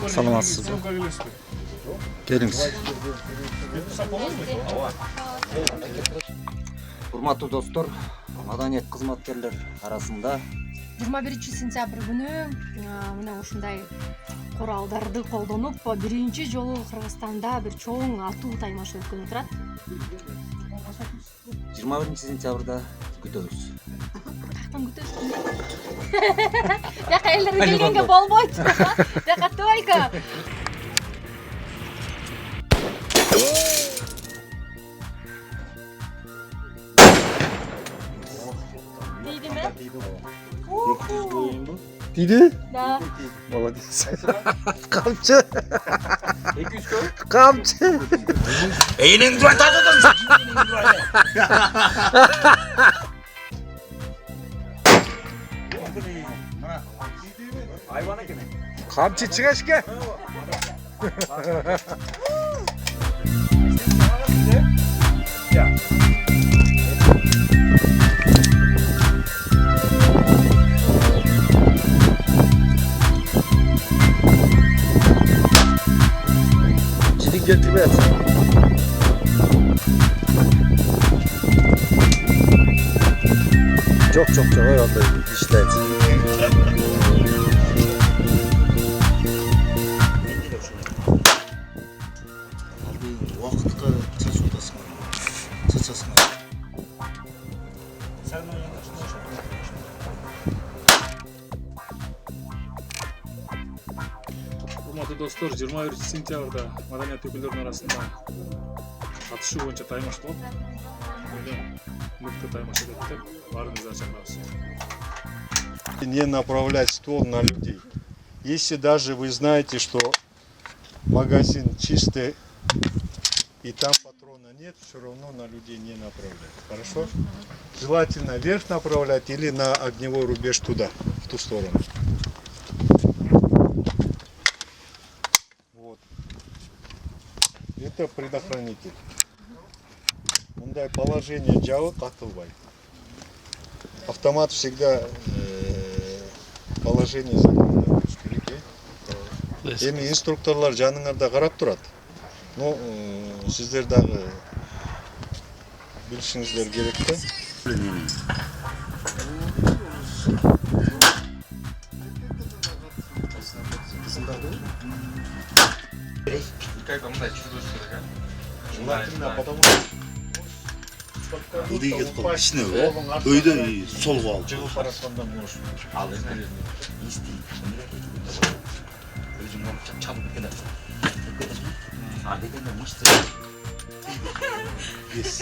Саламатсызбы? Келиңиз. Урматтуу достор, маданият кызматкерлер арасында 21 сентябрь күнү мына ушундай куралдарды колдонуп биринчи жолу Кыргызстанда бир чоң атуу таймашы өткөнүп турат. 21 сентябрда күтөбүз. Каяктан күтөбүз? Жака элдер келгенге болбойт. Жака только Тиди? да. Молодец. Камчы. 200 кө? Камчы. Эйниңди айтадың. Айван экен. Камчы чыгашка. Çilik getirme yatsın. Çok öyle işlet. Уақытқа чачып атасың. Чачасың. Урматтуу достор, 21 сентябрда маданият өкүлдөрүнүн арасында катышуу боюнча таймаш болот. Мыкты таймаш өтөт. Баарыңызды чакырабыз. Не направлять ствол на людей. Если даже вы знаете, что магазин чистый и там патрона нет, все равно на людей не направлять. Хорошо? Желательно вверх направлять или на огневой рубеж туда, в ту сторону. Вот. Это предохранитель. Мындай положение жабы катылбай. Автомат всегда положение закрыто болуш керек. Эми инструкторлар жаныңарда карап турат. Но сиздер дагы билишиңиздер керек да. Желательно, потому что Ылдый кетип калды кичине өйдө солго алып жыгып баратканда может. Ал эсти. Өзүң чабып кеткен. А дегенде мышцы.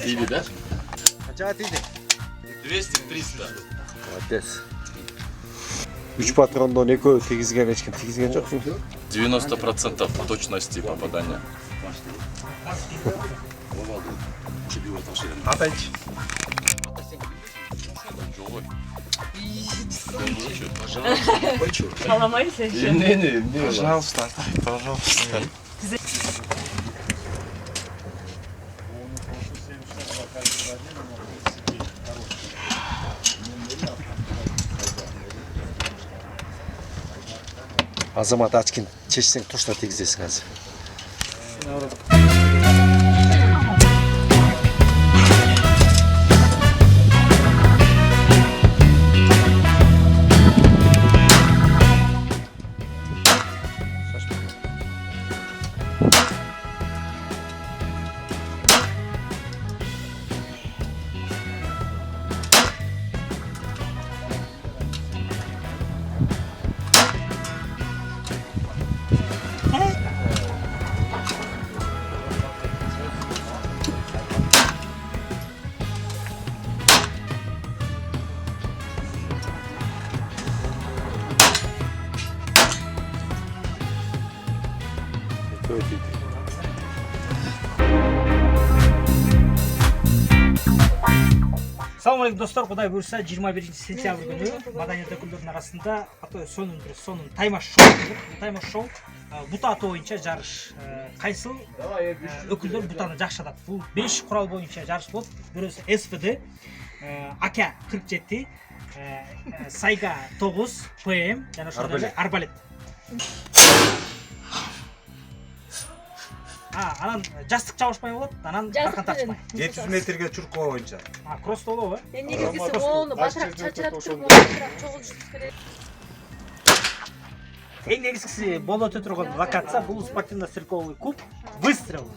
тийди да. Kaça tiydi? 200-300. Молодец. 3 патрондан экөө тигизген эч ким тигизген жоксуң? 90% точности попадания. Атайчы. Поломайся еще. Не, пожалуйста, пожалуйста. Азамат ачкин чечсең тушта тигизесиң азыр. Салам алейкум достор, Кудай буйрса 21 сентябрь күнү маданият өкүлдөрүнүн арасында сонун таймаш шоу болот. Таймаш шоу бута атуу боюнча жарыш. Кайсыл өкүлдөр бутаны жакшы атат. Бул 5 курал боюнча жарыш болот. Бирөөсү СВД, АК-47, Сайга 9, ПМ жана ошондой эле арбалет. Анан жастык жабышпай болот, анан таркан тартышпай. 700 метрге чуруп коо боюнча. Кросс болобу? негизгиси ону батыраак чачырап туруп батыраак чогултушубуз керек. Эң негизгиси боло өтө турган локация бул спортивно-стрелковый куб. Выстрел.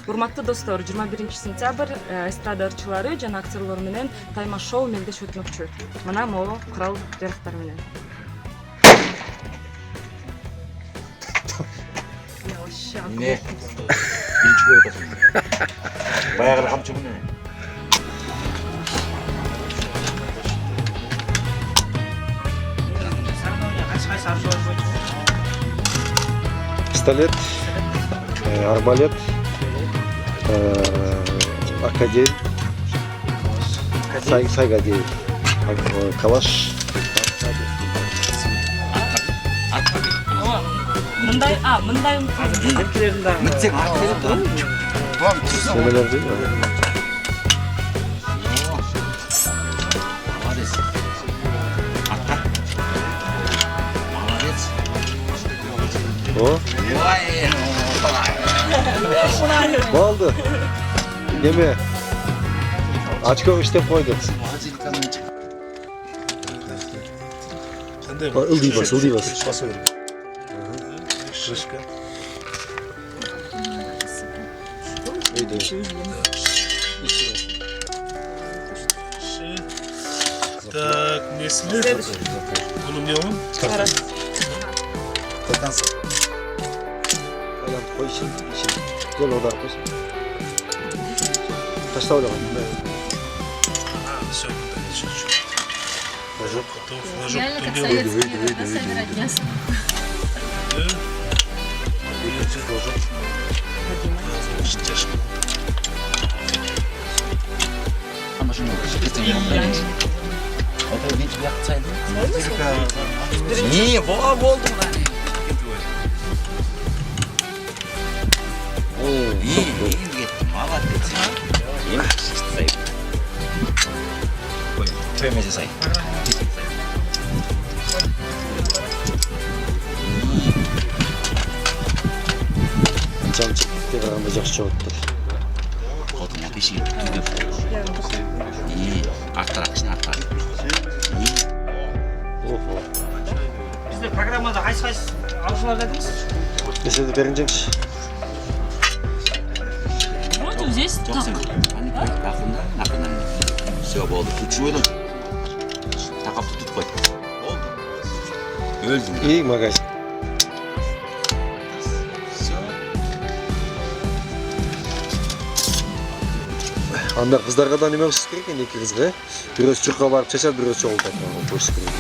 Урматтуу достор, 21 сентябрь эстрада ырчылары жана актерлор менен тайма шоу мелдеш өтмөкчү. Мына могу курал жарактар менен. Не. Биринчи көрүп атасың. Баягы камчы менен. Пистолет, арбалет, академ, сайгадей, калаш. Мындай Мынтсең арт берип турам. Семелер değil mi? Молодец. Атка. Молодец. O, ne oldu? Yeme. Açko işte koyduk. Ildiği bas, ildiği bas. Так, если... Он у меня он? Adam koy için. Gel orada koy. Taşla orada. Все, флажок готов. Флажок Реально как туда. советские времена собирать мясо. Значит, тяжко. Не, болду. Молодец. Твоя сай. Can çektikleri anda жақсы жауапты. Қолыңа бешіге түгіп. Арттырақ кішін арттырақ. Бизде программада кайсы алушулар дедиңиз? Mesela Berincemiş. Вроде здесь так. Ақырынан. Все, болды. Ключевойдың. Тақапты тұтпай. Болды. Өлдің. İyi magazin. Анда қыздарға да неме қылыш керек екен, екі қызға. Біреуі чұрқа барып шашады, біреуі шоғылтады. Қойшы керек.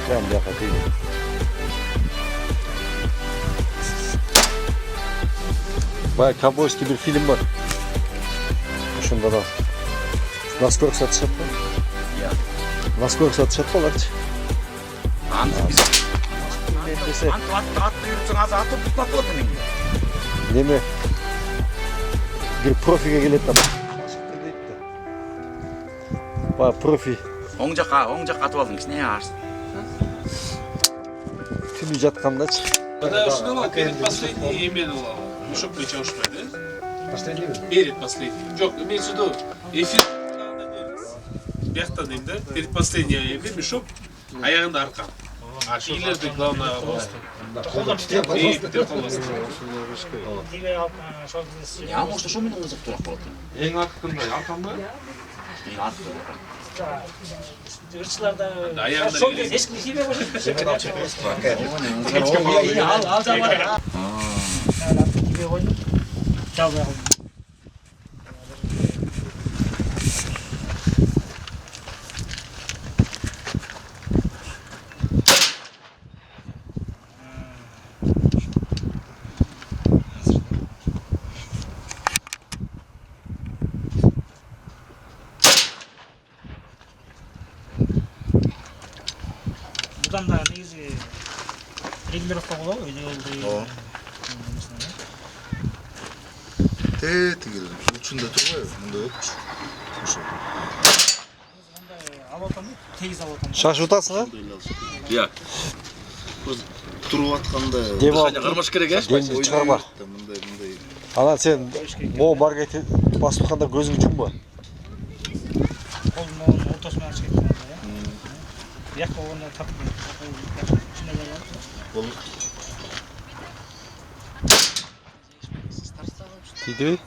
Прям бляха тыйды. Бая ковбойский bir film var. Şunda da. Насколько satışat mı? Ya. Насколько satışat mı olardı? Анты біз. Атты үйретсің, азы атып тұтатып отырмын. Неме? Bir profiga keledi ama. Baya profi. Оң жаққа атып алдың, не арсың? Tümü жатқанда чы. Да, что перед последней именно чтоб плечо ушпай, да? Последний? Перед последним. Жоқ, имеется в виду, эфир бияқта деймін да, перед последний эфир мешок, аяғында арқан. А шилерді главное просто. И бітер қоласын. Я может что мен өзі тұрақ болады? Ең артық кімді? Арқан ба? Ең артық. Ырчыларда Аяғында шоу кез ешкім кимей қойып. Ал жамар. Кимей қойдым. Жабай қойдым. Будан да негизи регулировка болобу, идеалдуу. Тигил учунда турбайбы мындай өтчү. Ошо. Алып атам, тегиз алып атам. Шашып атасың, а? Иә. Туруп атканда Дем алып дыхание кармаш керек, демди чыгарма. Мындай. Анан сен могу маркет басып атканда көзүңдү жумба. Колдун ортосуна ачып кеткен да. Як болгондо тапып. Бул Тийди?